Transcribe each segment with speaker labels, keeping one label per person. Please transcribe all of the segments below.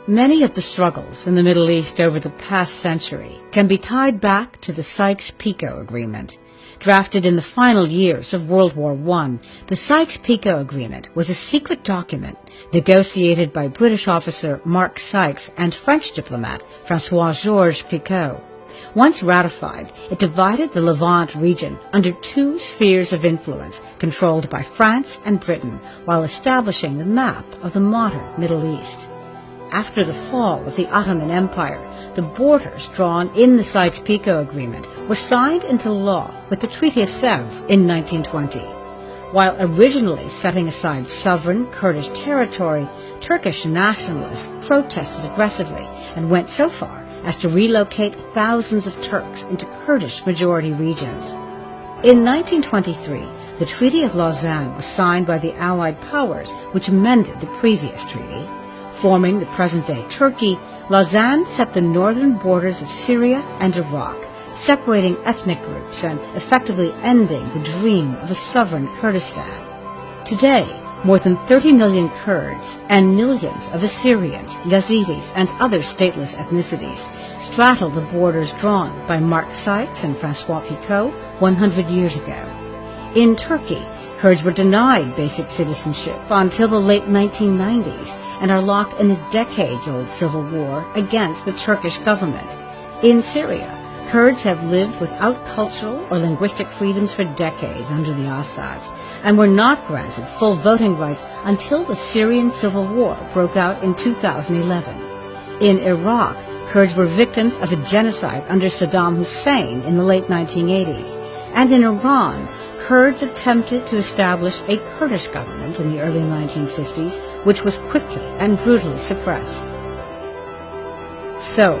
Speaker 1: Many of the struggles in the Middle East over the past century can be tied back to the Sykes-Picot Agreement. Drafted in the final years of World War I, the Sykes-Picot Agreement was a secret document negotiated by British officer Mark Sykes and French diplomat François-Georges Picot. Once ratified, it divided the Levant region under two spheres of influence controlled by France and Britain while establishing the map of the modern Middle East. After the fall of the Ottoman Empire, the borders drawn in the Sykes-Picot Agreement were signed into law with the Treaty of Sèvres in 1920. While originally setting aside sovereign Kurdish territory, Turkish nationalists protested aggressively and went so far as to relocate thousands of Turks into Kurdish-majority regions. In 1923, the Treaty of Lausanne was signed by the Allied powers, which amended the previous treaty. Forming the present-day Turkey, Lausanne set the northern borders of Syria and Iraq, separating ethnic groups and effectively ending the dream of a sovereign Kurdistan. Today, more than 30 million Kurds and millions of Assyrians, Yazidis, and other stateless ethnicities straddle the borders drawn by Mark Sykes and François Picot 100 years ago. In Turkey, Kurds were denied basic citizenship until the late 1990s and are locked in a decades-old civil war against the Turkish government. In Syria, Kurds have lived without cultural or linguistic freedoms for decades under the Assads and were not granted full voting rights until the Syrian civil war broke out in 2011. In Iraq, Kurds were victims of a genocide under Saddam Hussein in the late 1980s. And in Iran, Kurds attempted to establish a Kurdish government in the early 1950s, which was quickly and brutally suppressed. So,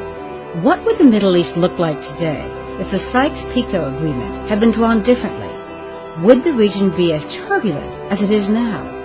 Speaker 1: what would the Middle East look like today if the Sykes-Picot Agreement had been drawn differently? Would the region be as turbulent as it is now?